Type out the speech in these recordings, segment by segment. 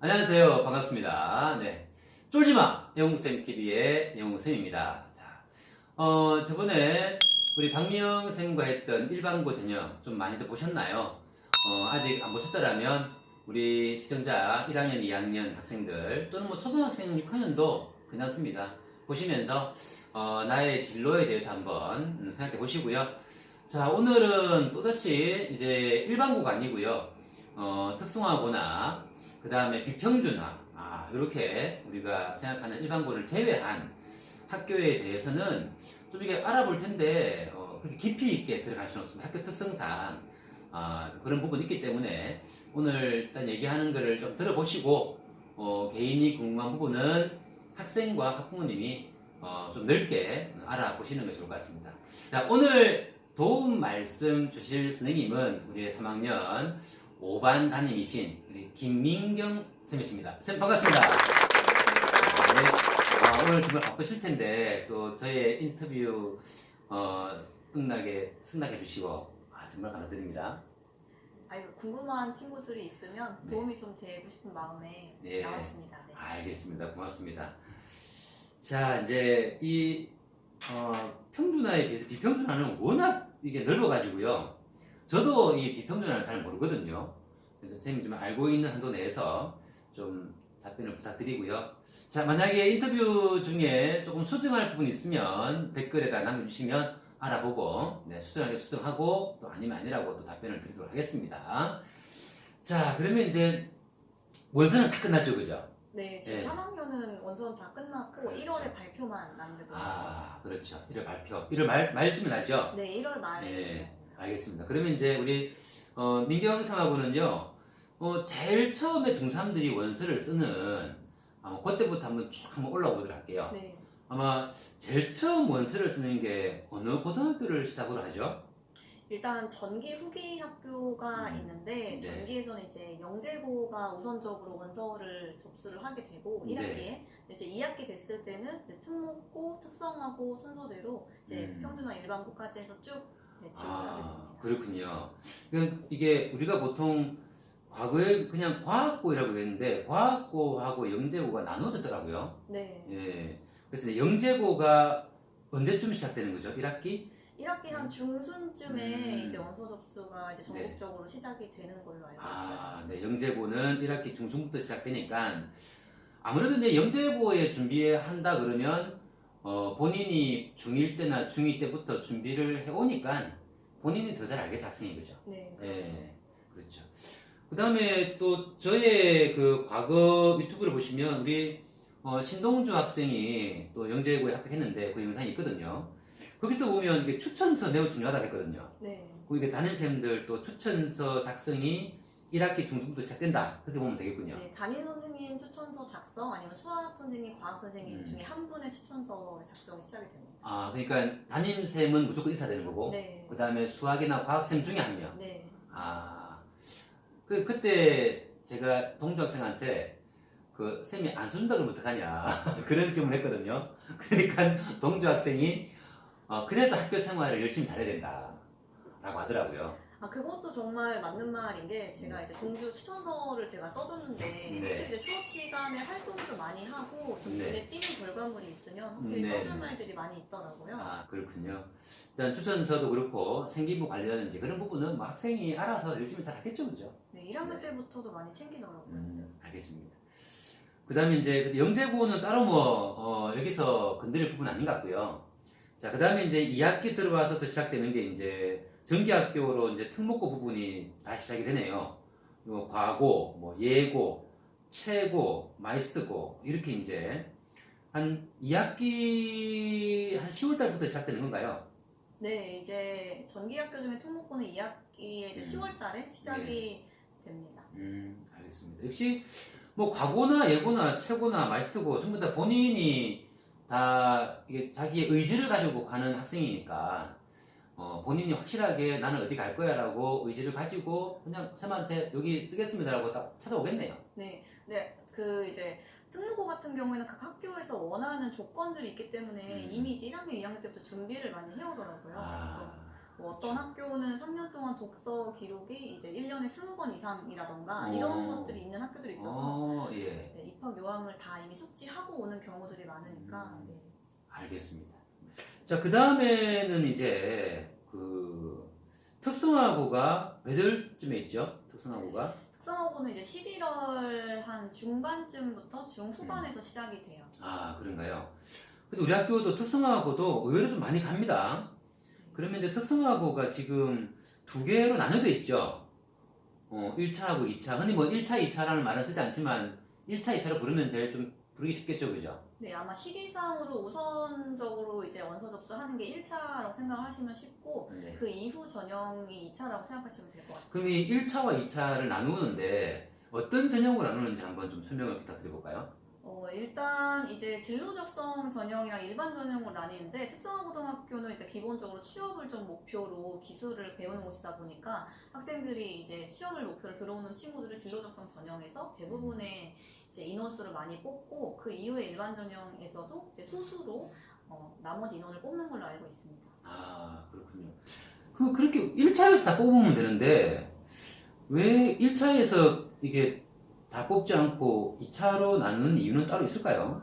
안녕하세요. 반갑습니다. 네. 쫄지마! 영웅쌤 TV의 영웅쌤입니다. 자, 저번에 우리 박미영쌤과 했던 일반고 전형 좀 많이들 보셨나요? 아직 안 보셨더라면 우리 시청자 1학년, 2학년 학생들 또는 뭐 초등학생 6학년도 괜찮습니다. 보시면서 나의 진로에 대해서 한번 생각해 보시고요. 자, 오늘은 또다시 이제 일반고가 아니고요. 특성화고나 그 다음에 비평준화 이렇게 우리가 생각하는 일반고를 제외한 학교에 대해서는 좀 이게 알아볼 텐데 그렇게 깊이 있게 들어갈 수는 없습니다. 학교 특성상 그런 부분이 있기 때문에 오늘 일단 얘기하는 거를 좀 들어보시고 개인이 궁금한 부분은 학생과 학부모님이 좀 넓게 알아보시는 것이 좋을 것 같습니다. 자, 오늘 도움 말씀 주실 선생님은 우리 3학년 5반 담임이신 우리 김민경 쌤이십니다. 쌤 반갑습니다. 네, 오늘 정말 바쁘실 텐데 또 저의 인터뷰 승낙해 주시고 정말 감사드립니다. 궁금한 친구들이 있으면 도움이 좀 되고 싶은 마음에 나왔습니다. 네. 알겠습니다. 고맙습니다. 자, 이제 이 평준화에 비해서 비평준화는 워낙 이게 넓어가지고요. 저도 이 비평준화를 잘 모르거든요. 그래서 선생님이 좀 알고 있는 한도 내에서 좀 답변을 부탁드리고요. 자, 만약에 인터뷰 중에 조금 수정할 부분이 있으면 댓글에다 남겨주시면 알아보고 수정하게 수정하고 또 아니면 아니라고 또 답변을 드리도록 하겠습니다. 자, 그러면 이제 원서는 다 끝났죠, 그죠? 네, 지금 3학년은 원서는 다 끝났고 그렇죠. 1월에 발표만 남겨뒀습니다. 그렇죠. 1월 발표. 1월 말쯤에 나죠? 네, 1월 말에. 네, 알겠습니다. 그러면 이제 우리 민경상하고는요, 제일 처음에 중3들이 원서를 쓰는 그때부터 한번 올라오도록 할게요. 네. 아마 제일 처음 원서를 쓰는 게 어느 고등학교를 시작으로 하죠? 일단 전기 후기 학교가 있는데 네. 전기에서는 이제 영재고가 우선적으로 원서를 접수를 하게 되고 1학기에 이제 2학기 됐을 때는 이제 특목고, 특성화고 순서대로 이제 평준화 일반고까지 해서 쭉 지원을 하게 됩니다. 그렇군요. 이게 우리가 보통 과거에 그냥 과학고라고 했는데 과학고하고 영재고가 나눠졌더라고요. 네. 예. 그래서 영재고가 언제쯤 시작되는 거죠? 1학기? 1학기 한 중순쯤에 이제 원서 접수가 이제 전국적으로 시작이 되는 걸로 알고 있어요. 네. 영재고는 1학기 중순부터 시작되니까 아무래도 이제 영재고에 준비한다 그러면 본인이 중1 때나 중2 때부터 준비를 해오니까 본인이 더 잘 알겠죠, 학생이, 그죠? 네, 그렇죠. 그렇죠. 그 다음에 또 저의 그 과거 유튜브를 보시면 우리 신동주 학생이 또 영재고에 합격했는데 그 영상이 있거든요. 거기서 보면 이게 추천서 매우 중요하다고 했거든요. 네. 그리고 담임쌤들 또 추천서 작성이 1학기 중순부터 시작된다. 그렇게 보면 되겠군요. 네, 담임 선생님 추천서 작성 아니면 수학 선생님, 과학 선생님 중에 한 분의 추천서 작성이 시작이 됩니다. 그러니까 담임쌤은 무조건 있어야 되는 거고, 네. 그 다음에 수학이나 과학쌤 중에 한 명. 네. 그때 제가 동주 학생한테 쌤이 안 쓴다 그러면 어떡하냐 그런 질문을 했거든요. 그러니까 동주 학생이 그래서 학교 생활을 열심히 잘해야 된다 라고 하더라고요. 그것도 정말 맞는 말인 게 제가 이제 동주 추천서를 제가 써줬는데 확실히 이제 수업 시간에 활동을 좀 많이 하고 좀 눈에 띄는 결과물이 있으면 확실히 써준 말들이 많이 있더라고요. 그렇군요. 일단 추천서도 그렇고 생기부 관리라든지 그런 부분은 뭐 학생이 알아서 열심히 잘 하겠죠, 그죠? 네, 1학년 때부터도 많이 챙기더라고요. 알겠습니다. 그 다음에 이제 영재고는 따로 여기서 건드릴 부분은 아닌 것 같고요. 자, 그 다음에 이제 2학기 들어와서 또 시작되는 게 이제 전기학교로 이제 특목고 부분이 다시 시작이 되네요. 과고, 예고, 채고, 마이스터고 이렇게 이제 한 2학기 한 10월달부터 시작되는 건가요? 네, 이제 전기학교 중에 특목고는 2학기에 10월달에 시작이 됩니다. 알겠습니다. 역시 과고나 예고나 채고나 마이스터고 전부 다 본인이 다 이게 자기의 의지를 가지고 가는 학생이니까 본인이 확실하게 나는 어디 갈 거야 라고 의지를 가지고 그냥 쌤한테 여기 쓰겠습니다 라고 딱 찾아오겠네요. 네, 이제 특목고 같은 경우에는 각 학교에서 원하는 조건들이 있기 때문에 이미 이제 1학년, 2학년 때부터 준비를 많이 해오더라고요. 그래서 어떤 학교는 3년 동안 독서 기록이 이제 1년에 20권 이상이라던가 이런 것들이 있는 학교들이 있어서 예. 네, 입학 요항을 다 이미 숙지하고 오는 경우들이 많으니까 네. 알겠습니다. 자, 그 다음에는 이제 그 특성화고가 몇 월쯤에 있죠? 특성화고가? 특성화고는 이제 11월 한 중반쯤부터 중후반에서 시작이 돼요. 아, 그런가요? 근데 우리 학교도 특성화고도 의외로 좀 많이 갑니다. 그러면 이제 특성화고가 지금 두 개로 나눠져 있죠. 1차하고 2차. 흔히 뭐 1차, 2차라는 말은 쓰지 않지만 1차, 2차로 부르면 제일 좀 부르기 쉽겠죠, 그죠? 네, 아마 시기상으로 우선적으로 이제 원서 접수하는 게 1차라고 생각을 하시면 쉽고 네. 그 이후 전형이 2차라고 생각하시면 될 것 같아요. 그럼 이 1차와 2차를 나누는데 어떤 전형으로 나누는지 한번 좀 설명을 부탁드려볼까요? 일단 이제 진로 적성 전형이랑 일반 전형으로 나뉘는데 특성화고등학교는 이제 기본적으로 취업을 좀 목표로 기술을 배우는 곳이다 보니까 학생들이 이제 취업을 목표로 들어오는 친구들을 진로 적성 전형에서 대부분의 이제 인원수를 많이 뽑고 그 이후에 일반 전형에서도 이제 소수로 나머지 인원을 뽑는 걸로 알고 있습니다. 아, 그렇군요. 그럼 그렇게 1차에서 다 뽑으면 되는데 왜 1차에서 이게 다 뽑지 않고 2차로 나누는 이유는 따로 있을까요?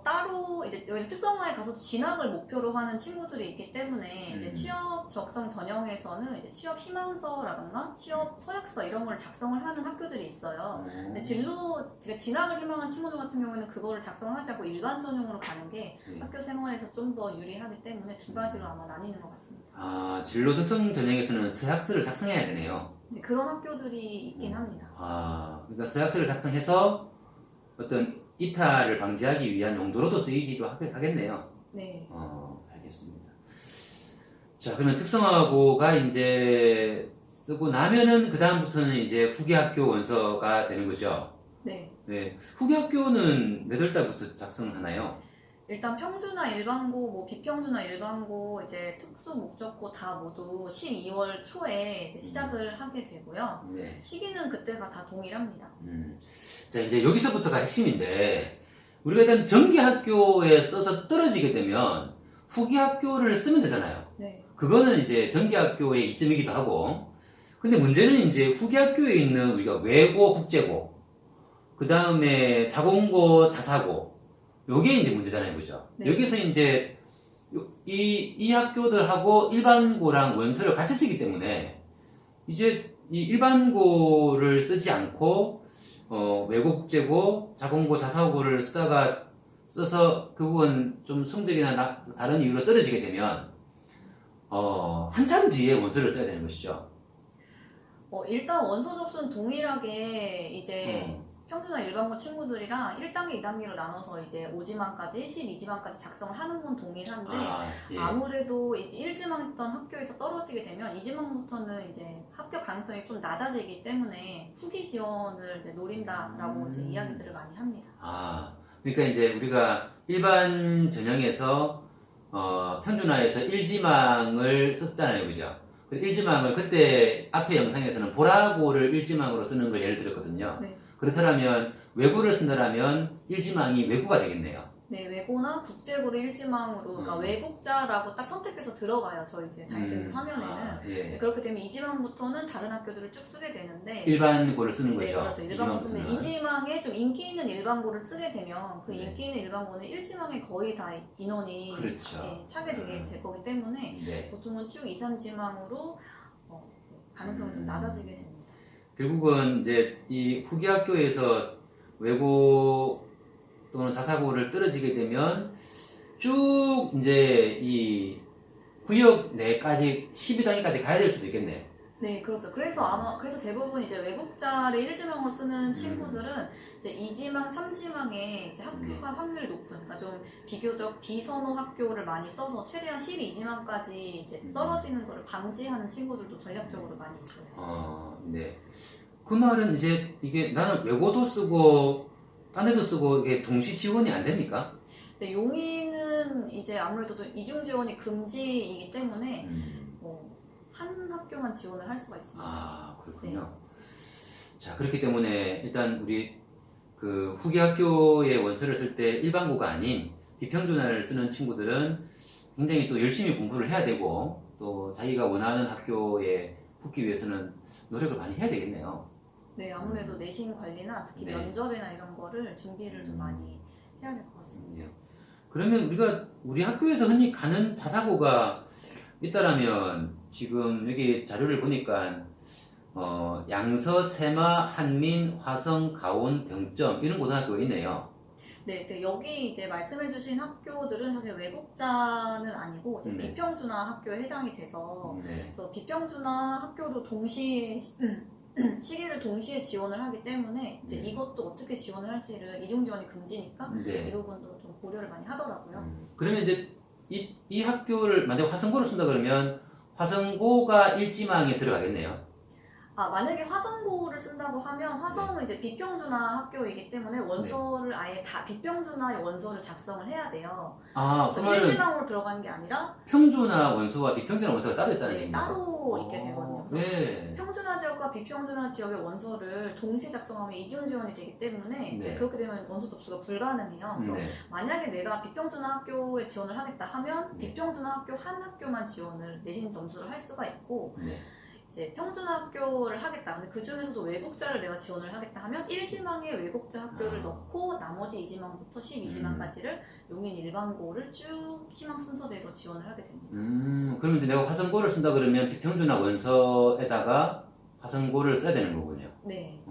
따로 이제 여기 특성화에 가서도 진학을 목표로 하는 친구들이 있기 때문에 이제 취업 적성 전형에서는 이제 취업 희망서라던가 취업 서약서 이런 걸 작성을 하는 학교들이 있어요. 근데 제가 진학을 희망한 친구들 같은 경우에는 그거를 작성을 하지 않고 일반 전형으로 가는 게 학교 생활에서 좀 더 유리하기 때문에 두 가지로 아마 나뉘는 것 같습니다. 아, 진로 적성 전형에서는 서약서를 작성해야 되네요. 네, 그런 학교들이 있긴 합니다. 아, 그러니까 서약서를 작성해서 어떤 이탈을 방지하기 위한 용도로도 쓰이기도 하겠네요. 네. 알겠습니다. 자, 그러면 특성화고가 이제 쓰고 나면은 그 다음부터는 이제 후기 학교 원서가 되는 거죠. 네. 네. 후기 학교는 몇 월 달부터 작성하나요? 일단 평주나 일반고, 뭐 비평주나 일반고, 이제 특수 목적고 다 모두 12월 초에 이제 시작을 하게 되고요. 네. 시기는 그때가 다 동일합니다. 자, 이제 여기서부터가 핵심인데, 우리가 일단 정기 학교에 써서 떨어지게 되면 후기 학교를 쓰면 되잖아요. 네. 그거는 이제 정기 학교의 이점이기도 하고, 근데 문제는 이제 후기 학교에 있는 우리가 외고, 국제고, 그 다음에 자공고, 자사고, 요게 이제 문제잖아요, 그죠? 네. 여기서 이제 이 학교들하고 일반고랑 원서를 같이 쓰기 때문에 이제 이 일반고를 쓰지 않고 외고, 국제고, 자공고, 자사고를 써서 결국은 좀 성적이나 다른 이유로 떨어지게 되면 한참 뒤에 원서를 써야 되는 것이죠. 일단 원서 접수는 동일하게 이제 평주나 일반고 친구들이랑 1단계, 2단계로 나눠서 이제 5지망까지, 12지망까지 작성을 하는 건 동일한데 예. 아무래도 이제 1지망 했던 학교에서 떨어지게 되면 2지망부터는 이제 합격 가능성이 좀 낮아지기 때문에 후기 지원을 이제 노린다라고 이제 이야기들을 많이 합니다. 아, 그러니까 이제 우리가 일반 전형에서 평준화에서 1지망을 썼잖아요, 그죠? 1지망을 그때 앞에 영상에서는 보라고를 1지망으로 쓰는 걸 예를 들었거든요. 네. 그렇다면 외고를 쓴다라면 1지망이 외고가 되겠네요. 네, 외고나 국제고를 1지망으로, 그러니까 외국자라고 딱 선택해서 들어가요. 저희 이제 다이센 화면에는. 예. 네, 그렇게 되면 2지망부터는 다른 학교들을 쭉 쓰게 되는데 일반고를 쓰는 거죠. 네, 그렇죠. 일반고 쓰면 2지망부터는. 2지망에 좀 인기 있는 일반고를 쓰게 되면 그 네. 인기 있는 일반고는 1지망에 거의 다 인원이 그렇죠. 차게 되게 될 거기 때문에 네. 보통은 쭉 2, 3지망으로 가능성이 좀 낮아지게 됩니다. 결국은 이제 이 후기 학교에서 외고 또는 자사고를 떨어지게 되면 쭉 이제 이 구역 내까지 12단계까지 가야 될 수도 있겠네요. 네, 그렇죠. 그래서 대부분 이제 외국자를 1지망으로 쓰는 친구들은 이제 2지망, 3지망에 이제 합격할 확률이 높은, 그러니까 좀 비교적 비선호 학교를 많이 써서 최대한 12지망까지 이제 떨어지는 거를 방지하는 친구들도 전략적으로 많이 있어요. 네. 그 말은 이제 이게 나는 외고도 쓰고 딴 데도 쓰고 이게 동시 지원이 안 됩니까? 네, 용인은 이제 아무래도 이중 지원이 금지이기 때문에 한 학교만 지원을 할 수가 있습니다. 아, 그렇군요. 자, 그렇기 때문에 일단 우리 그 후기 학교에 원서를 쓸 때 일반고가 아닌 비평준화를 쓰는 친구들은 굉장히 또 열심히 공부를 해야 되고 또 자기가 원하는 학교에 붙기 위해서는 노력을 많이 해야 되겠네요. 네, 아무래도 내신 관리나 특히 네. 면접이나 이런 거를 준비를 좀 많이 해야 될 것 같습니다. 예. 그러면 우리 학교에서 흔히 가는 자사고가 있다라면 지금 여기 자료를 보니까 양서, 세마, 한민, 화성, 가온, 병점 이런 고등학교가 있네요. 네, 여기 이제 말씀해주신 학교들은 사실 외국자는 아니고 이제 네. 비평준화 학교에 해당이 돼서 네. 그래서 비평준화 학교도 동시에 시기를 동시에 지원을 하기 때문에 이제 이것도 어떻게 지원을 할지를 이중 지원이 금지니까 이 네. 부분도 좀 고려를 많이 하더라고요. 그러면 이제 이 학교를 만약 화성고를 쓴다 그러면 화성고가 일지망에 들어가겠네요. 만약에 화성고를 쓴다고 하면 화성은 이제 비평준화 학교이기 때문에 원서를 아예 다 비평준화의 원서를 작성을 해야 돼요. 그 그래서 말은 일지망으로 들어가는 게 아니라 평준화 원서와 비평준화 원서가 따로 있다는 네, 얘기입니다. 따로 있게 되거든요. 그래서 네. 평준화 지역과 비평준화 지역의 원서를 동시에 작성하면 이중 지원이 되기 때문에 이제 네. 그렇게 되면 원서 접수가 불가능해요. 그래서 네. 만약에 내가 비평준화 학교에 지원을 하겠다 하면 네. 비평준화 학교 한 학교만 지원을 내신 점수를 할 수가 있고 네. 이제 평준화 학교를 하겠다. 근데 그 중에서도 외국자를 내가 지원을 하겠다 하면 1지망에 외국자 학교를 넣고 나머지 2지망부터 12지망까지를 용인 일반고를 쭉 희망 순서대로 지원을 하게 됩니다. 그러면 이제 내가 화성고를 쓴다 그러면 비평준화 원서에다가 화성고를 써야 되는 거군요. 네.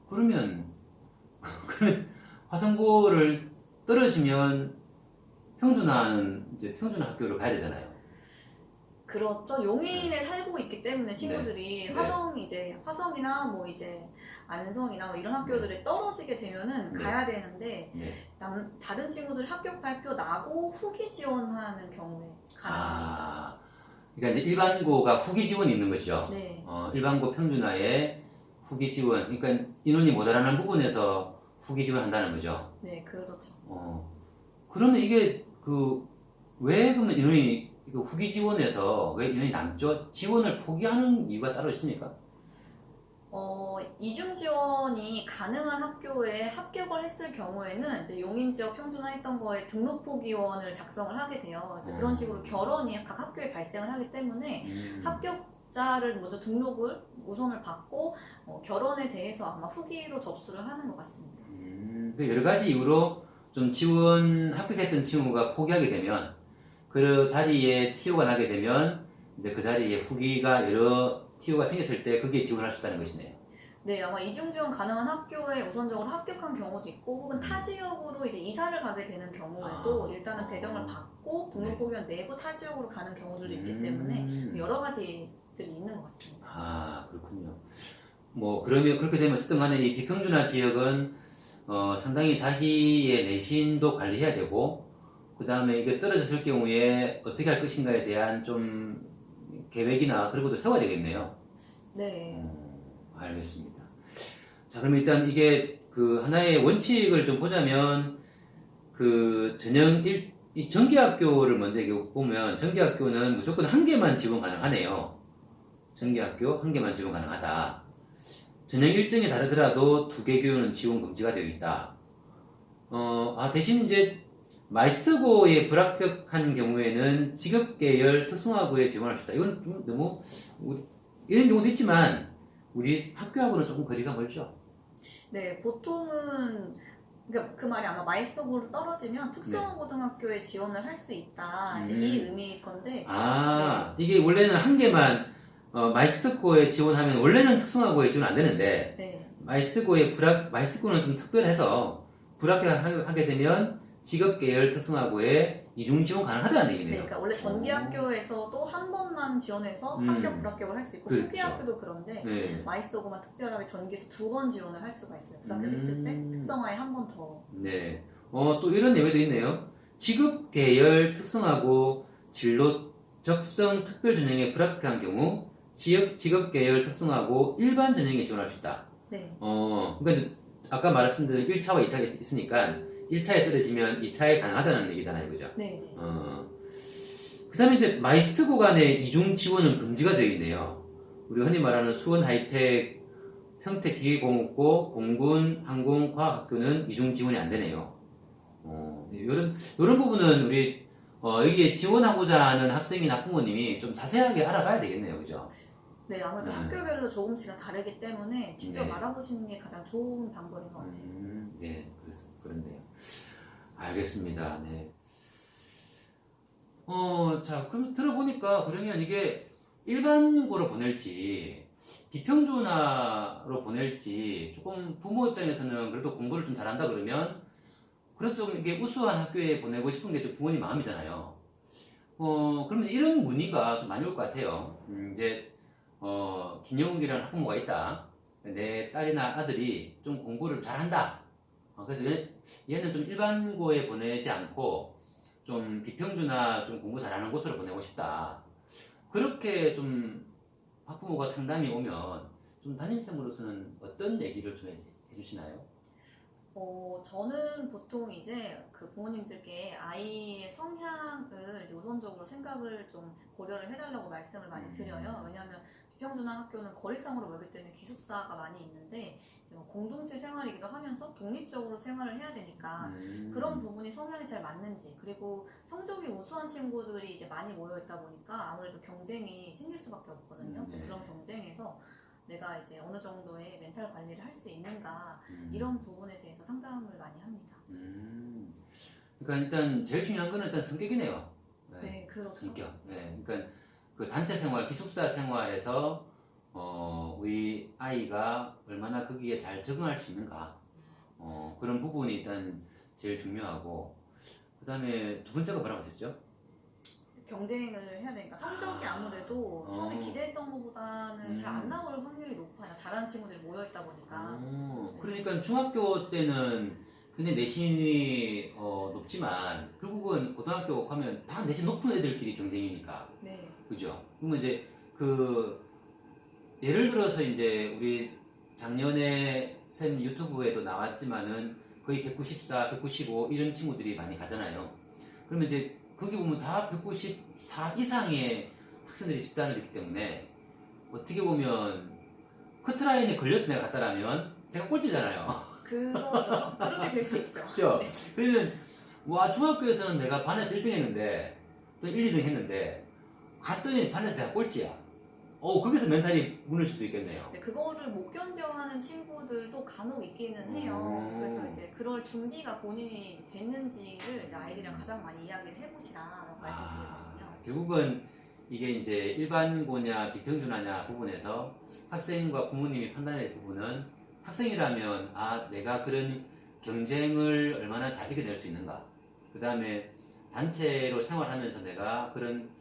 그러면 화성고를 떨어지면 평준화는 이제 평준화 학교를 가야 되잖아요. 그렇죠. 용인에 살고 있기 때문에 친구들이 네. 화성이나 뭐 이제 안성이나 뭐 이런 학교들에 떨어지게 되면은 네. 가야 되는데 네. 다른 친구들 합격 발표 나고 후기 지원하는 경우에 가능합니다. 그러니까 이제 일반고가 후기 지원이 있는 것이죠. 네. 일반고 평준화에 후기 지원, 그러니까 인원이 모자라는 부분에서 후기 지원한다는 거죠. 네, 그렇죠. 그러면 이게 왜 그러면 인원이 후기 지원에서 왜 인원이 남죠? 지원을 포기하는 이유가 따로 있습니까? 이중 지원이 가능한 학교에 합격을 했을 경우에는 이제 용인 지역 평준화했던 거에 등록 포기원을 작성을 하게 돼요. 이제 그런 식으로 결원이 각 학교에 발생을 하기 때문에 합격자를 먼저 등록을 우선을 받고 결원에 대해서 아마 후기로 접수를 하는 것 같습니다. 여러 가지 이유로 좀 합격했던 친구가 포기하게 되면 그 자리에 TO가 나게 되면 이제 그 자리에 후기가 여러 TO가 생겼을 때 거기에 지원할 수 있다는 것이네요. 네, 아마 이중 지원 가능한 학교에 우선적으로 합격한 경우도 있고 혹은 타 지역으로 이제 이사를 가게 되는 경우에도 일단은 배정을 받고 등록 포기원 내고 타 지역으로 가는 경우들도 있기 때문에 여러 가지들이 있는 것 같습니다. 그렇군요. 그러면 그렇게 되면 어쨌든 간에 이 비평준화 지역은 상당히 자기의 내신도 관리해야 되고 그 다음에 이게 떨어졌을 경우에 어떻게 할 것인가에 대한 좀 계획이나 그런 것도 세워야 되겠네요. 네. 알겠습니다. 자, 그럼 일단 이게 하나의 원칙을 좀 보자면 이 전기학교를 먼저 보면 전기학교는 무조건 한 개만 지원 가능하네요. 전기학교 한 개만 지원 가능하다. 전형 일정이 다르더라도 2개 교육은 지원 금지가 되어 있다. 대신 이제 마이스터고에 불합격한 경우에는 직업계열 특성화고에 지원할 수 있다. 이건 좀 너무 이런 경우도 있지만 우리 학교하고는 조금 거리가 멀죠. 네, 보통은 그러니까 그 말이 아마 마이스터고로 떨어지면 특성화 고등학교에 지원을 할 수 있다. 이제 이 의미일 건데. 이게 원래는 한 개만 마이스터고에 지원하면 원래는 특성화고에 지원 안 되는데 네. 마이스터고는 좀 특별해서 불합격하게 되면 직업계열 특성화고에 이중 지원 가능하다는 얘기네요. 네, 그러니까 원래 전기학교에서도 한 번만 지원해서 합격 불합격을 할 수 있고 그렇죠. 후기학교도 그런데 네. 마이스터고만 특별하게 전기에서 2번 지원을 할 수가 있어요. 불합격했을 때 특성화에 한 번 더. 네. 또 이런 예외도 있네요. 직업계열 특성화고 진로 적성 특별 전형에 불합격한 경우 직업계열 특성화고 일반 전형에 지원할 수 있다. 네. 그러니까 아까 말씀드린 1차와 2차가 있으니까 1차에 떨어지면 2차에 가능하다는 얘기잖아요. 그죠? 네. 그 다음에 이제 마이스터고 간의 이중 지원은 금지가 되어 있네요. 우리가 흔히 말하는 수원 하이텍, 평택 기계공업고, 공군 항공과학학교는 이중 지원이 안 되네요. 이런 부분은 우리 여기에 지원하고자 하는 학생이나 학부모님이 좀 자세하게 알아봐야 되겠네요. 그죠? 네, 아무래도 학교별로 조금씩은 다르기 때문에 직접 네. 알아보시는 게 가장 좋은 방법인 것 같아요. 네, 그렇네요. 알겠습니다. 네. 자, 그럼 들어보니까 그러면 이게 일반고로 보낼지 비평준화로 보낼지 조금 부모 입장에서는 그래도 공부를 좀 잘한다 그러면 그래도 좀 이게 우수한 학교에 보내고 싶은 게 좀 부모님 마음이잖아요. 그러면 이런 문의가 좀 많이 올 것 같아요. 이제 김영욱이라는 학부모가 있다. 내 딸이나 아들이 좀 공부를 잘한다. 그래서 얘는 좀 일반고에 보내지 않고 좀 비평준화 좀 공부 잘하는 곳으로 보내고 싶다. 그렇게 좀 학부모가 상담이 오면 좀 담임쌤으로서는 어떤 얘기를 좀 해주시나요? 저는 보통 이제 그 부모님들께 아이의 성향을 이제 우선적으로 생각을 좀 고려를 해달라고 말씀을 많이 드려요. 왜냐하면 비평준화 학교는 거리상으로 멀기 때문에 기숙사가 많이 있는데 이제 뭐 공동체 생활이기도 하면서 독립적으로 생활을 해야 되니까 그런 부분이 성향이 잘 맞는지, 그리고 성적이 우수한 친구들이 이제 많이 모여 있다 보니까 아무래도 경쟁이 생길 수밖에 없거든요. 네. 그런 경쟁에서 내가 이제 어느 정도의 멘탈 관리를 할 수 있는가, 이런 부분에 대해서 상담을 많이 합니다. 그러니까 일단 제일 중요한 거는 일단 성격이네요. 네, 그렇죠. 성격. 네, 그러니까 그 단체 생활, 기숙사 생활에서 우리 아이가 얼마나 거기에 잘 적응할 수 있는가. 그런 부분이 일단 제일 중요하고, 그 다음에 두 번째가 뭐라고 하셨죠? 경쟁을 해야 되니까 성적이 아무래도 처음에 기대했던 것보다는 잘 안 나올 확률이 높아요. 잘하는 친구들이 모여 있다 보니까. 그러니까 중학교 때는 굉장히 내신이 높지만 결국은 고등학교 가면 다 내신 높은 애들끼리 경쟁이니까. 네. 그죠? 그러면 이제 그 예를 들어서 이제 우리 작년에 쌤 유튜브에도 나왔지만은 거의 194, 195 이런 친구들이 많이 가잖아요. 그러면 이제 거기 보면 다 194 이상의 학생들이 집단을 있기 때문에 어떻게 보면 커트라인에 걸려서 내가 갔다라면 제가 꼴찌잖아요. 그거죠. 그렇게 될 수 있죠. 그렇죠? 네. 그러면 와 중학교에서는 내가 반에서 1등 했는데 또 1, 2등 했는데 갔더니 반에서 내가 꼴찌야. 거기서 멘탈이 무너질 수도 있겠네요. 네, 그거를 못 견뎌하는 친구들도 간혹 있기는 해요. 그래서 이제 그럴 준비가 본인이 됐는지를 이제 아이들이랑 가장 많이 이야기를 해보시라라고 말씀드리거든요. 결국은 이게 이제 일반고냐 비평준화냐 부분에서 학생과 부모님이 판단할 부분은 학생이라면 내가 그런 경쟁을 얼마나 잘 이겨낼 수 있는가. 그 다음에 단체로 생활하면서 내가 그런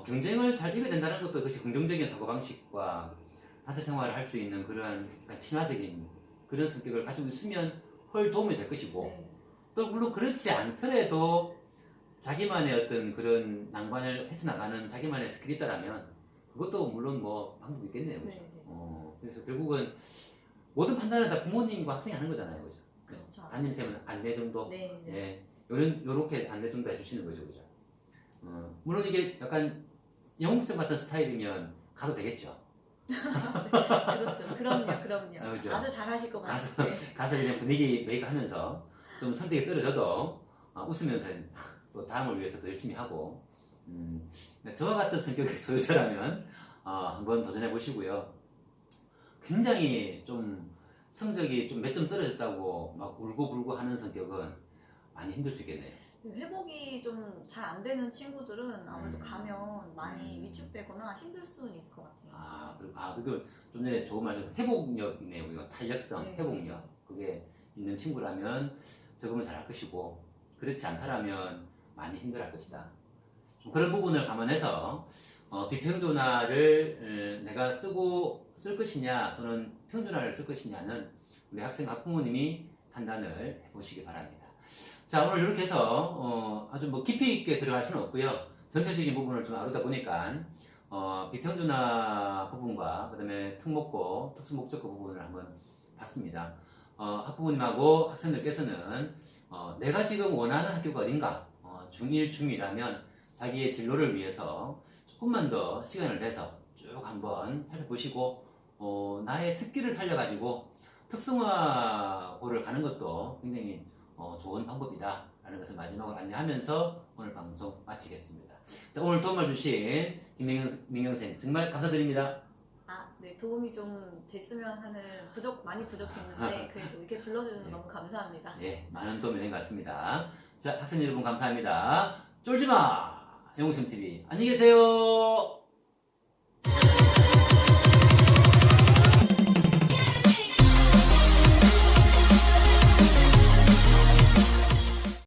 경쟁을 잘 이겨낸다는 것도 그것이 긍정적인 사고방식과 단체 생활을 할 수 있는 그러한 친화적인 그런 성격을 가지고 있으면 훨 도움이 될 것이고 네. 또 물론 그렇지 않더라도 자기만의 어떤 그런 난관을 헤쳐나가는 자기만의 스킬이 있다라면 그것도 물론 뭐 방법이 있겠네요. 그죠? 네, 네. 그래서 결국은 모든 판단은 다 부모님과 학생이 하는 거잖아요. 그죠? 그렇죠. 담임쌤은 안내 정도? 네, 네. 네. 요렇게 안내 정도 해주시는 거죠. 그죠? 물론 이게 약간 영웅쌤 같은 스타일이면 가도 되겠죠. 그렇죠. 그럼요. 그죠? 아주 잘하실 것 같아요. 가서 그냥 분위기 메이크 하면서 좀 선택이 떨어져도 웃으면서 또 다음을 위해서 더 열심히 하고 저와 같은 성격의 소유자라면 한번 도전해 보시고요. 굉장히 좀 성적이 좀 몇 점 떨어졌다고 막 울고불고 하는 성격은 많이 힘들 수 있겠네요. 회복이 좀 잘 안 되는 친구들은 아무래도 가면 많이 위축되거나 힘들 수는 있을 것 같아요. 그리고 좀 전에 좋은 말씀, 회복력이네요. 우리가 탄력성, 네. 회복력. 그게 있는 친구라면 적응을 잘 할 것이고, 그렇지 않다라면 많이 힘들어 할 것이다. 좀 그런 부분을 감안해서, 비평준화를 내가 쓸 것이냐, 또는 평준화를 쓸 것이냐는 우리 학생, 학부모님이 판단을 해보시기 바랍니다. 자, 오늘 이렇게 해서 아주 뭐 깊이 있게 들어갈 수는 없고요. 전체적인 부분을 좀 다루다 보니까 비평준화 부분과 그다음에 특목고, 특수목적고 부분을 한번 봤습니다. 학부모님하고 학생들께서는 내가 지금 원하는 학교가 어딘가, 중1, 중2라면 자기의 진로를 위해서 조금만 더 시간을 내서 쭉 한번 살펴보시고 나의 특기를 살려가지고 특성화고를 가는 것도 굉장히 좋은 방법이다 라는 것을 마지막으로 안내하면서 오늘 방송 마치겠습니다. 자, 오늘 도움을 주신 민경생 정말 감사드립니다. 네, 도움이 좀 됐으면 하는 많이 부족했는데 그래도 이렇게 불러주셔서 네. 너무 감사합니다. 예, 많은 도움이 된 것 같습니다. 자, 학생 여러분 감사합니다. 쫄지마! 영웅쌤TV 안녕히 계세요.